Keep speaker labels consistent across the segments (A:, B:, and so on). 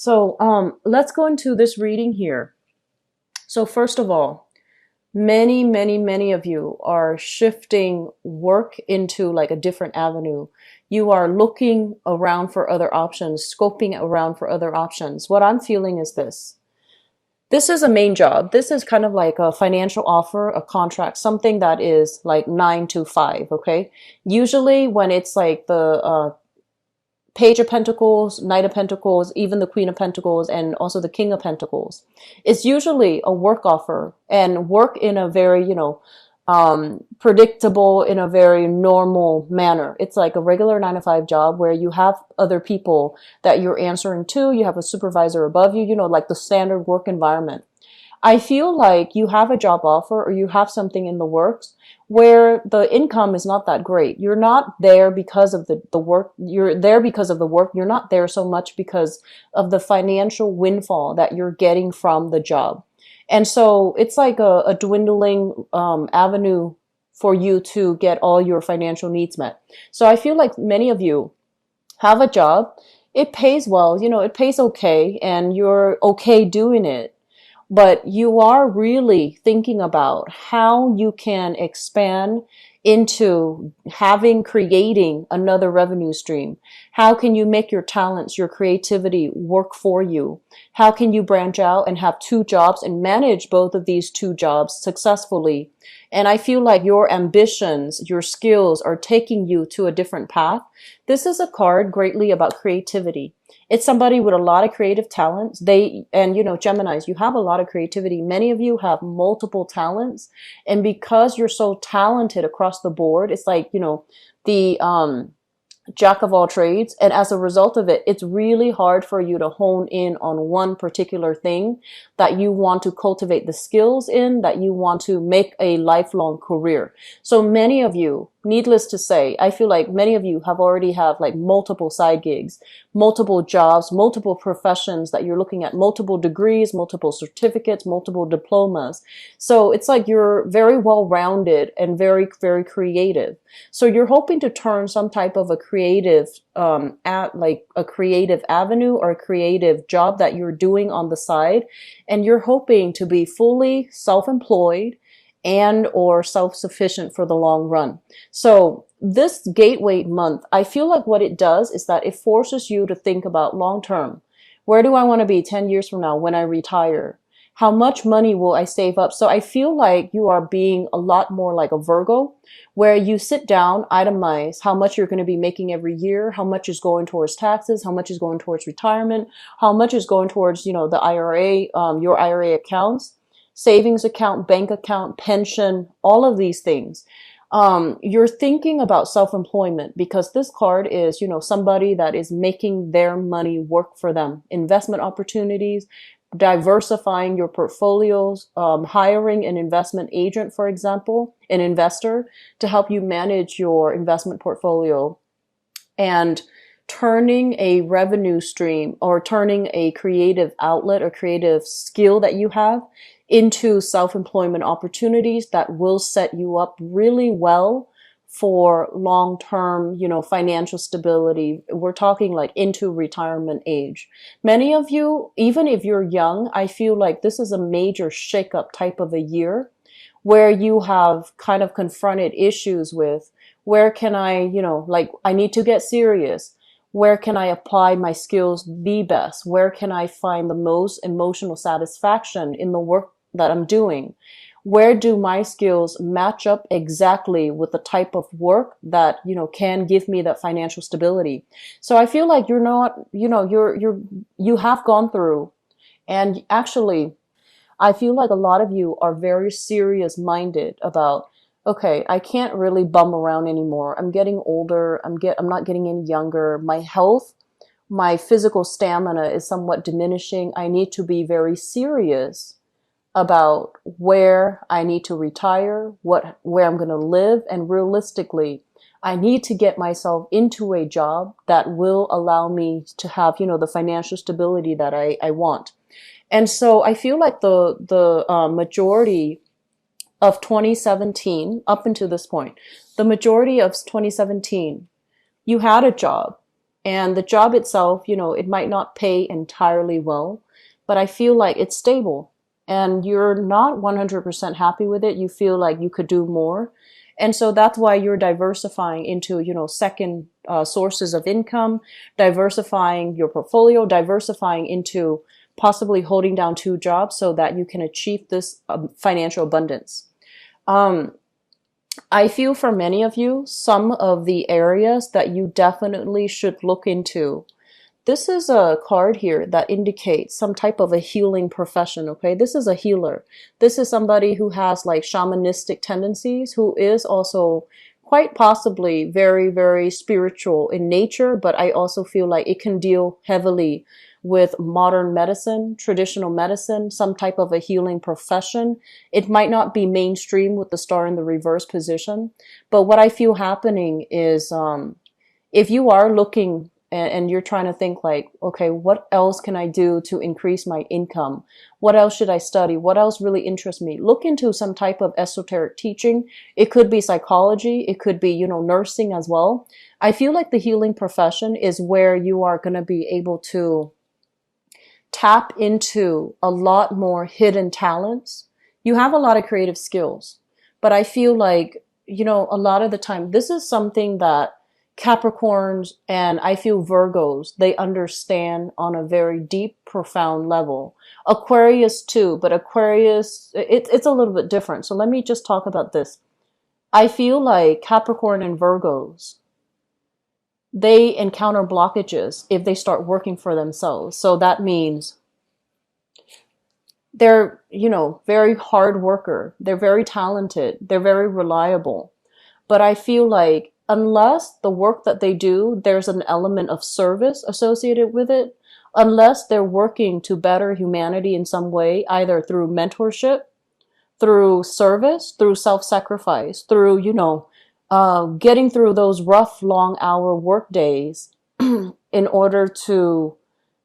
A: So let's go into this reading here. So first of all, many of you are shifting work into like a different avenue. You are looking around for other options, scoping around for other options. What I'm feeling is this. This is a main job. This is kind of like a financial offer, a contract, something that is like 9 to 5. Okay. Usually when it's like the Page of Pentacles, Knight of Pentacles, even the Queen of Pentacles, and also the King of Pentacles. It's usually a work offer and work in a very, predictable, in a very normal manner. It's like a regular 9 to 5 job where you have other people that you're answering to. You have a supervisor above you, like the standard work environment. I feel like you have a job offer or you have something in the works where the income is not that great. You're not there because of the work. You're there because of the work. You're not there so much because of the financial windfall that you're getting from the job. And so it's like a dwindling avenue for you to get all your financial needs met. So I feel like many of you have a job. It pays well, it pays okay, and you're okay doing it, but you are really thinking about how you can expand into creating another revenue stream. How can you make your talents, your creativity work for you? How can you branch out and have 2 jobs and manage both of these 2 jobs successfully? And I feel like your ambitions, your skills are taking you to a different path. This is a card greatly about creativity. It's somebody with a lot of creative talents. Geminis, you have a lot of creativity. Many of you have multiple talents. And because you're so talented across the board, it's like, the jack of all trades. And as a result of it, it's really hard for you to hone in on one particular thing that you want to cultivate the skills in, that you want to make a lifelong career. So many of you, needless to say, I feel like many of you already have like multiple side gigs, multiple jobs, multiple professions that you're looking at, multiple degrees, multiple certificates, multiple diplomas. So it's like you're very well-rounded and very, very creative. So you're hoping to turn some type of a creative, a creative avenue or a creative job that you're doing on the side. And you're hoping to be fully self-employed and or self-sufficient for the long run. So this gateway month, I feel like what it does is that it forces you to think about long term. Where do I want to be 10 years from now when I retire? How much money will I save up? So I feel like you are being a lot more like a Virgo, where you sit down, itemize how much you're going to be making every year, how much is going towards taxes, how much is going towards retirement, how much is going towards, the IRA, your IRA accounts, savings account, bank account, pension, all of these things. You're thinking about self-employment because this card is, somebody that is making their money work for them. Investment opportunities, diversifying your portfolios, hiring an investment agent, for example, an investor to help you manage your investment portfolio, and turning a revenue stream or turning a creative outlet or creative skill that you have into self-employment opportunities that will set you up really well for long-term, financial stability. We're talking like into retirement age. Many of you, even if you're young, I feel like this is a major shakeup type of a year where you have kind of confronted issues with where can I, I need to get serious. Where can I apply my skills the best? Where can I find the most emotional satisfaction in the work that I'm doing? Where do my skills match up exactly with the type of work that, can give me that financial stability? So I feel like you're not, you have gone through, and actually, I feel like a lot of you are very serious minded about, okay, I can't really bum around anymore. I'm getting older. I'm not getting any younger. My health, my physical stamina is somewhat diminishing. I need to be very serious about where I need to retire, where I'm going to live, and realistically, I need to get myself into a job that will allow me to have, the financial stability that I want. And so I feel like the majority of 2017 up until this point, the majority of 2017, you had a job. And the job itself, it might not pay entirely well, but I feel like it's stable and you're not 100% happy with it. You feel like you could do more. And so that's why you're diversifying into, second sources of income, diversifying your portfolio, diversifying into possibly holding down two jobs so that you can achieve this financial abundance. Um, I feel for many of you, some of the areas that you definitely should look into. This is a card here that indicates some type of a healing profession, okay? This is a healer. This is somebody who has like shamanistic tendencies, who is also quite possibly very, very spiritual in nature, but I also feel like it can deal heavily with modern medicine, traditional medicine, some type of a healing profession. It might not be mainstream with the star in the reverse position, but what I feel happening is if you are looking and you're trying to think like, okay, what else can I do to increase my income? What else should I study? What else really interests me? Look into some type of esoteric teaching. It could be psychology. It could be, nursing as well. I feel like the healing profession is where you are going to be able to tap into a lot more hidden talents. You have a lot of creative skills, but I feel like, a lot of the time, this is something that Capricorns and I feel Virgos, they understand on a very deep, profound level. Aquarius too, but Aquarius, it's a little bit different. So let me just talk about this. I feel like Capricorn and Virgos, they encounter blockages if they start working for themselves. So that means they're, very hard worker. They're very talented. They're very reliable. But I feel like unless the work that they do, there's an element of service associated with it, unless they're working to better humanity in some way, either through mentorship, through service, through self-sacrifice, through, getting through those rough, long hour work days in order to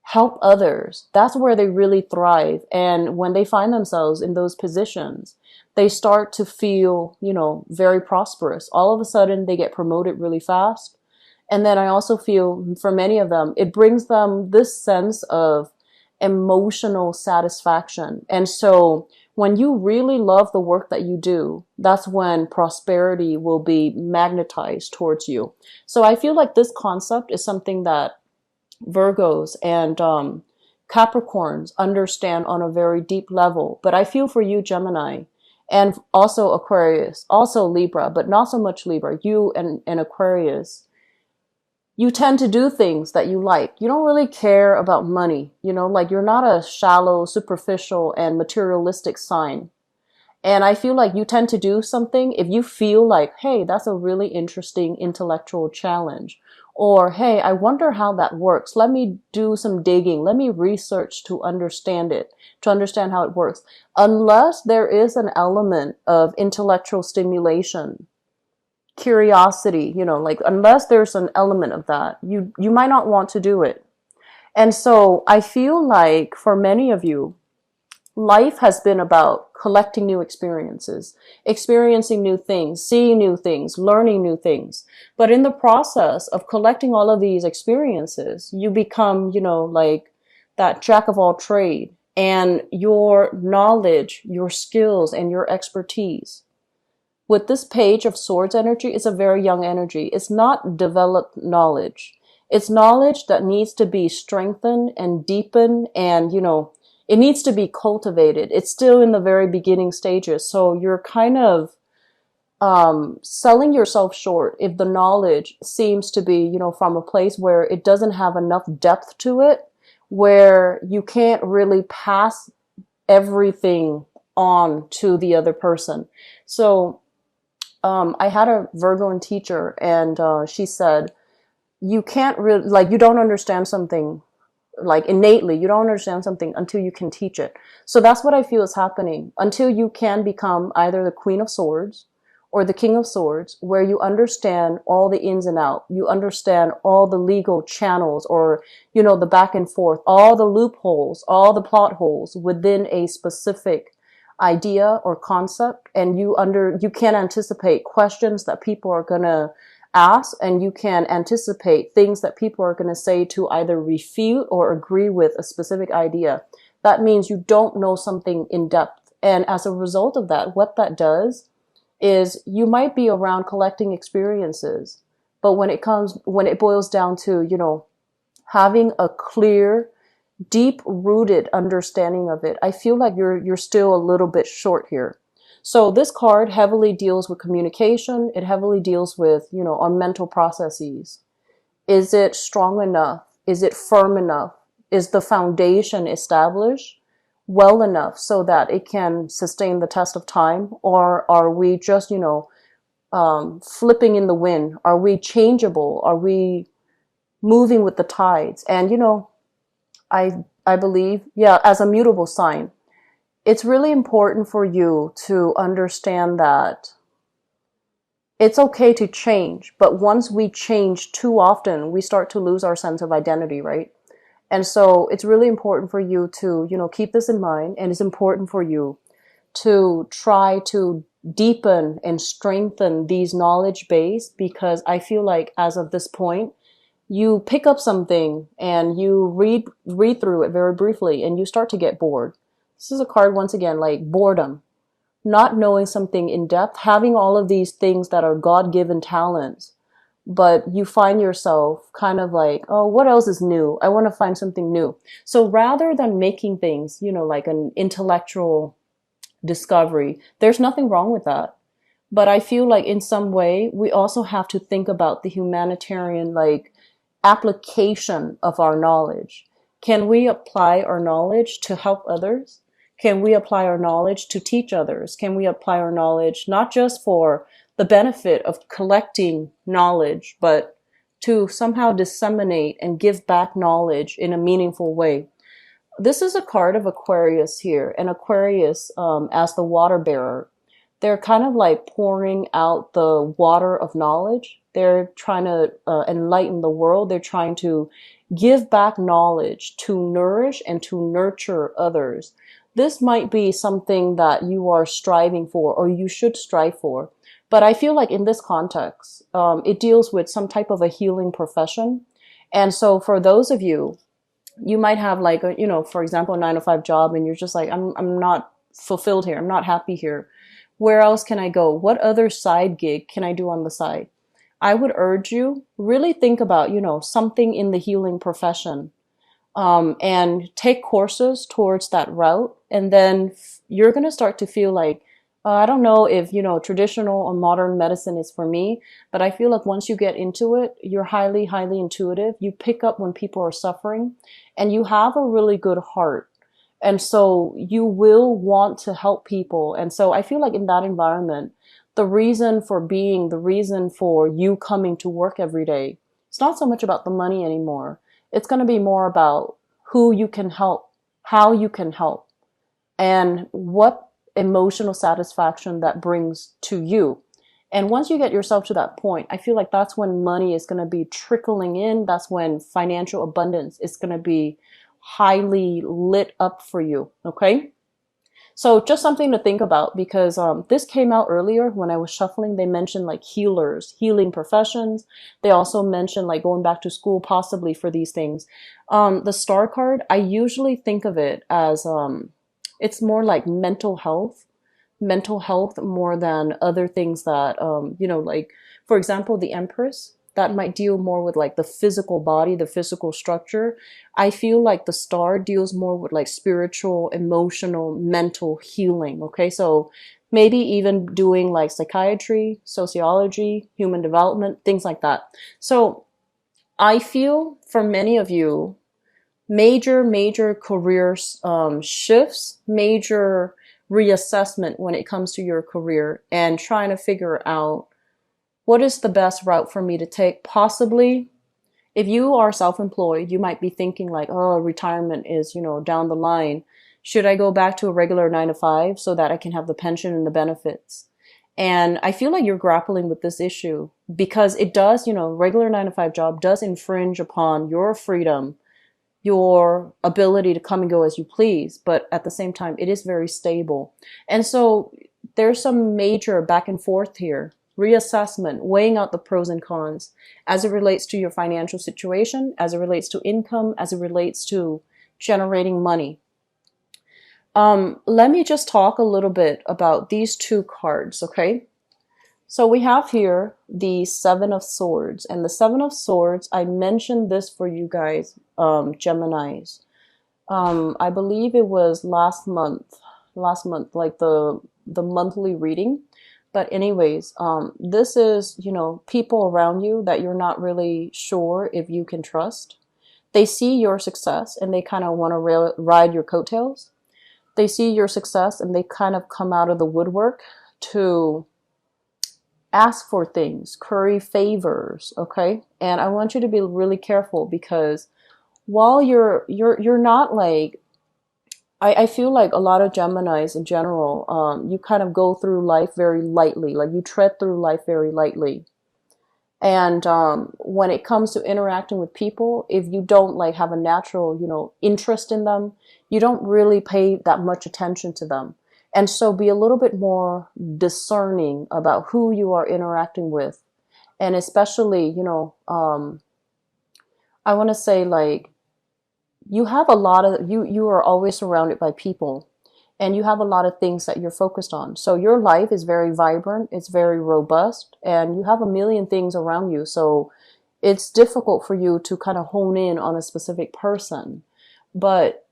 A: help others. That's where they really thrive. And when they find themselves in those positions, they start to feel, very prosperous. All of a sudden, they get promoted really fast. And then I also feel for many of them, it brings them this sense of emotional satisfaction. And so when you really love the work that you do, that's when prosperity will be magnetized towards you. So I feel like this concept is something that Virgos and Capricorns understand on a very deep level. But I feel for you, Gemini, and also Aquarius, also Libra, but not so much Libra, you and Aquarius, you tend to do things that you like. You don't really care about money, like you're not a shallow, superficial, and materialistic sign. And I feel like you tend to do something if you feel like, hey, that's a really interesting intellectual challenge. Or, hey, I wonder how that works. Let me do some digging. Let me research to understand it, to understand how it works. Unless there is an element of intellectual stimulation, curiosity, like unless there's an element of that, you might not want to do it. And so I feel like for many of you, life has been about collecting new experiences, experiencing new things, seeing new things, learning new things. But in the process of collecting all of these experiences, you become, like that jack of all trade, and your knowledge, your skills, and your expertise. With this page of swords energy, it's a very young energy. It's not developed knowledge. It's knowledge that needs to be strengthened and deepened and, it needs to be cultivated. It's still in the very beginning stages. So you're kind of selling yourself short if the knowledge seems to be, from a place where it doesn't have enough depth to it, where you can't really pass everything on to the other person. So I had a Virgoan teacher, and she said, you can't really, like, you don't understand something like innately, you don't understand something until you can teach it. So that's what I feel is happening. Until you can become either the Queen of Swords or the King of Swords, where you understand all the ins and outs, you understand all the legal channels, or, the back and forth, all the loopholes, all the plot holes within a specific idea or concept, and you can anticipate questions that people are gonna ask and you can anticipate things that people are going to say to either refute or agree with a specific idea. That means you don't know something in depth. And as a result of that, what that does is you might be around collecting experiences, but when it boils down to, having a clear, deep rooted understanding of it, I feel like you're still a little bit short here. So this card heavily deals with communication. It heavily deals with, our mental processes. Is it strong enough? Is it firm enough? Is the foundation established well enough so that it can sustain the test of time? Or are we just, flipping in the wind? Are we changeable? Are we moving with the tides? And, I believe, yeah, as a mutable sign, it's really important for you to understand that it's okay to change, but once we change too often, we start to lose our sense of identity, right? And so it's really important for you to, keep this in mind, and it's important for you to try to deepen and strengthen these knowledge base, because I feel like as of this point, you pick up something and you read through it very briefly and you start to get bored. This is a card, once again, like boredom, not knowing something in depth, having all of these things that are God-given talents, but you find yourself kind of like, oh, what else is new? I want to find something new. So rather than making things, like an intellectual discovery, there's nothing wrong with that. But I feel like in some way, we also have to think about the humanitarian, like, application of our knowledge. Can we apply our knowledge to help others? Can we apply our knowledge to teach others? Can we apply our knowledge not just for the benefit of collecting knowledge, but to somehow disseminate and give back knowledge in a meaningful way? This is a card of Aquarius here, and Aquarius, as the water bearer, they're kind of like pouring out the water of knowledge. They're trying to enlighten the world. They're trying to give back knowledge to nourish and to nurture others. This might be something that you are striving for, or you should strive for. But I feel like in this context, it deals with some type of a healing profession. And so for those of you, you might have like a, for example, a 9 to 5 job, and you're just like, I'm not fulfilled here. I'm not happy here. Where else can I go? What other side gig can I do on the side? I would urge you really think about, something in the healing profession, and take courses towards that route. And then you're going to start to feel like, I don't know if, traditional or modern medicine is for me, but I feel like once you get into it, you're highly, highly intuitive. You pick up when people are suffering, and you have a really good heart. And so you will want to help people. And so I feel like in that environment, the reason for being, the reason for you coming to work every day, it's not so much about the money anymore. It's going to be more about who you can help, how you can help, and what emotional satisfaction that brings to you. And once you get yourself to that point, I feel like that's when money is going to be trickling in. That's when financial abundance is going to be highly lit up for you. Okay. So just something to think about, because this came out earlier when I was shuffling. They mentioned like healers, healing professions. They also mentioned like going back to school possibly for these things. The star card, I usually think of it as it's more like mental health more than other things that, like, for example, the Empress, that might deal more with like the physical body, the physical structure. I feel like the star deals more with like spiritual, emotional, mental healing. Okay. So maybe even doing like psychiatry, sociology, human development, things like that. So I feel for many of you, major career shifts, major reassessment when it comes to your career, and trying to figure out what is the best route for me to take. Possibly, if you are self-employed, you might be thinking like, oh, retirement is, down the line. Should I go back to a regular 9 to 5 so that I can have the pension and the benefits? And I feel like you're grappling with this issue because it does, regular 9 to 5 job does infringe upon your freedom, your ability to come and go as you please. But at the same time, it is very stable. And so there's some major back and forth here. reassessment, weighing out the pros and cons as it relates to your financial situation, as it relates to income, as it relates to generating money. Let me just talk a little bit about these two cards, okay? So we have here the Seven of Swords, and the Seven of Swords, I mentioned this for you guys, Geminis. I believe it was last month, like the monthly reading. But anyways, this is, people around you that you're not really sure if you can trust. They see your success and they kind of want to ride your coattails. They see your success and they kind of come out of the woodwork to ask for things, curry favors, okay? And I want you to be really careful because while you're not like, I feel like a lot of Geminis in general, you kind of go through life very lightly, like you tread through life very lightly. And when it comes to interacting with people, if you don't like have a natural, interest in them, you don't really pay that much attention to them. And so be a little bit more discerning about who you are interacting with. And especially, I want to say like, you have a lot of, you are always surrounded by people and you have a lot of things that you're focused on. So your life is very vibrant, it's very robust, and you have a million things around you. So it's difficult for you to kind of hone in on a specific person. But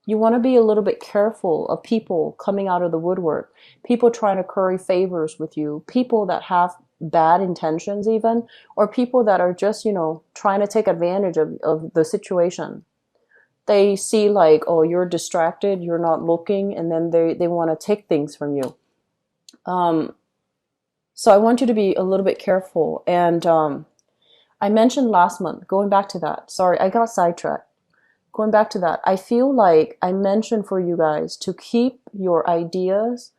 A: you want to be a little bit careful of people coming out of the woodwork, people trying to curry favors with you, people that have bad intentions even, or people that are just, trying to take advantage of the situation. They see like, oh, you're distracted, you're not looking, and then they want to take things from you. So I want you to be a little bit careful. And I mentioned last month, going back to that, sorry, I got sidetracked. Going back to that, I feel like I mentioned for you guys to keep your ideas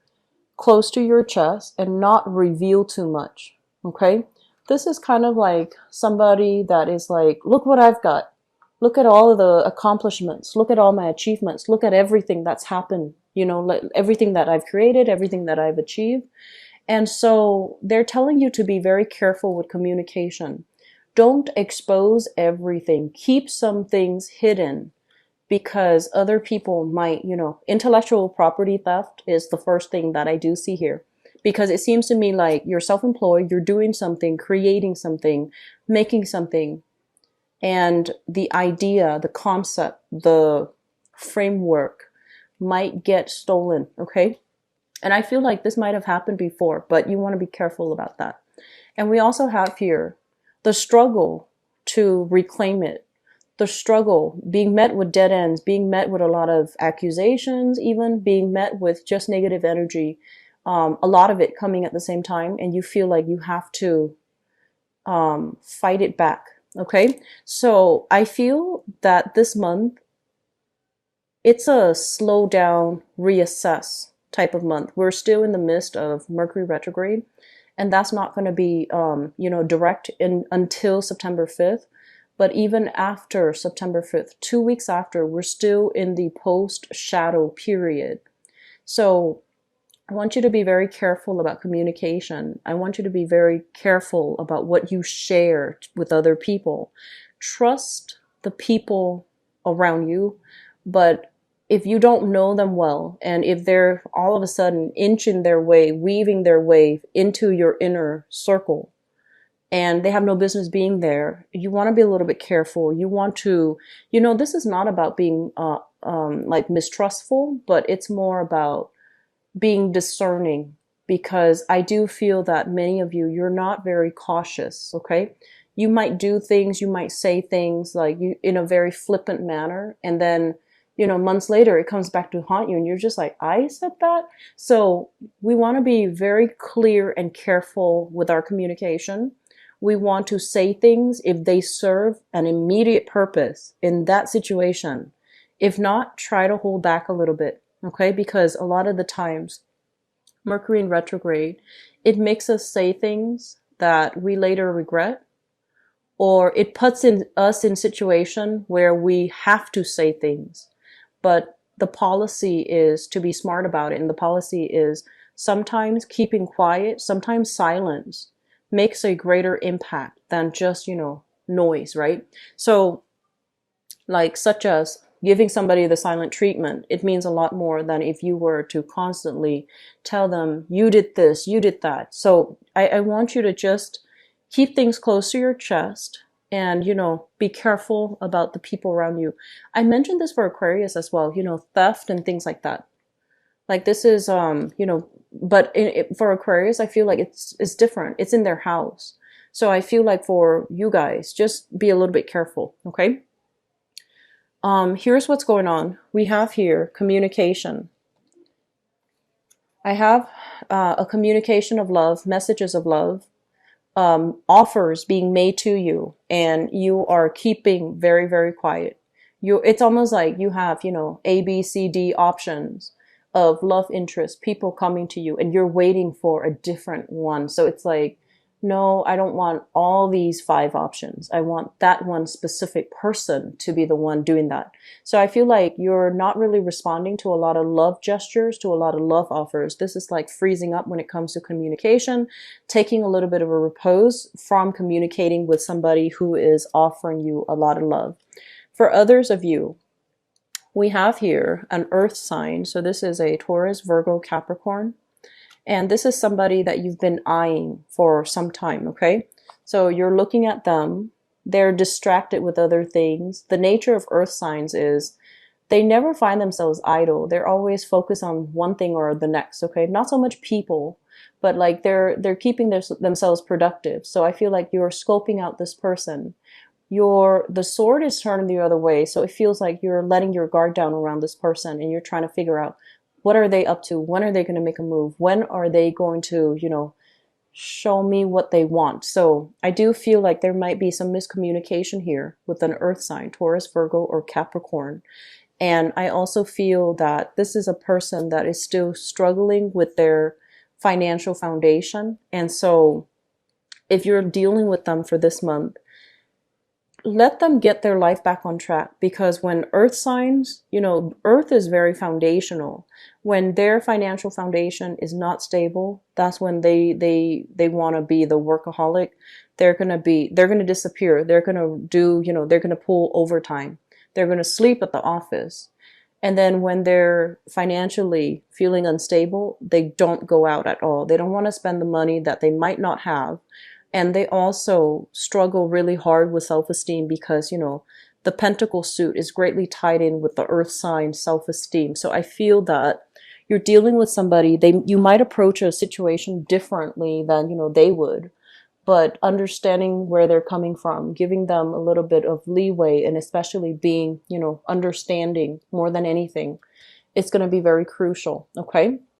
A: close to your chest and not reveal too much, okay? This is kind of like somebody that is like, look what I've got. Look at all of the accomplishments. Look at all my achievements. Look at everything that's happened, everything that I've created, everything that I've achieved. And so they're telling you to be very careful with communication. Don't expose everything. Keep some things hidden because other people might, intellectual property theft is the first thing that I do see here. Because it seems to me like you're self-employed, you're doing something, creating something, making something. And the idea, the concept, the framework might get stolen, okay? And I feel like this might have happened before, but you want to be careful about that. And we also have here the struggle to reclaim it, the struggle, being met with dead ends, being met with a lot of accusations, even being met with just negative energy, a lot of it coming at the same time, and you feel like you have to fight it back, okay? So I feel that this month, it's a slow down, reassess type of month. We're still in the midst of Mercury retrograde, and that's not going to be, direct until September 5th. But even after September 5th, 2 weeks after, we're still in the post-shadow period. So I want you to be very careful about communication. I want you to be very careful about what you share with other people. Trust the people around you, but if you don't know them well, and if they're all of a sudden inching their way, weaving their way into your inner circle, and they have no business being there, you want to be a little bit careful. You want to, this is not about being like mistrustful, but it's more about being discerning, because I do feel that many of you, you're not very cautious, okay? You might do things, you might say things like you in a very flippant manner, and then months later, it comes back to haunt you and you're just like, I said that? So we want to be very clear and careful with our communication. We want to say things if they serve an immediate purpose in that situation. If not, try to hold back a little bit, okay? Because a lot of the times, Mercury in retrograde, it makes us say things that we later regret, or it puts us in situation where we have to say things. But the policy is to be smart about it. And the policy is sometimes keeping quiet, sometimes silence makes a greater impact than just, noise, right? So, like, such as giving somebody the silent treatment, it means a lot more than if you were to constantly tell them, you did this, you did that. So, I want you to just keep things close to your chest and, be careful about the people around you. I mentioned this for Aquarius as well, theft and things like that. Like this is, but for Aquarius, I feel like it's different. It's in their house. So I feel like for you guys, just be a little bit careful, okay? Here's what's going on. We have here communication. I have a communication of love, messages of love, offers being made to you, and you are keeping very, very quiet. It's almost like you have, A, B, C, D options of love interest, people coming to you, and you're waiting for a different one. So it's like, no, I don't want all these 5 options. I want that one specific person to be the one doing that. So I feel like you're not really responding to a lot of love gestures, to a lot of love offers. This is like freezing up when it comes to communication, taking a little bit of a repose from communicating with somebody who is offering you a lot of love. For others of you, we have here an earth sign. So this is a Taurus, Virgo, Capricorn. And this is somebody that you've been eyeing for some time, okay? So you're looking at them. They're distracted with other things. The nature of earth signs is they never find themselves idle. They're always focused on one thing or the next, okay? Not so much people, but like they're keeping themselves productive. So I feel like you're scoping out this person. The sword is turning the other way. So it feels like you're letting your guard down around this person and you're trying to figure out, what are they up to? When are they going to make a move? When are they going to, show me what they want? So I do feel like there might be some miscommunication here with an earth sign, Taurus, Virgo, or Capricorn. And I also feel that this is a person that is still struggling with their financial foundation. And so if you're dealing with them for this month, let them get their life back on track, because when earth signs, earth is very foundational. When their financial foundation is not stable, that's when they want to be the workaholic. They're going to disappear. They're going to do, they're going to pull overtime. They're going to sleep at the office. And then when they're financially feeling unstable, they don't go out at all. They don't want to spend the money that they might not have. And they also struggle really hard with self-esteem because, the pentacle suit is greatly tied in with the earth sign self-esteem. So I feel that you're dealing with somebody, you might approach a situation differently than, they would, but understanding where they're coming from, giving them a little bit of leeway, and especially being, understanding more than anything, it's going to be very crucial. Okay.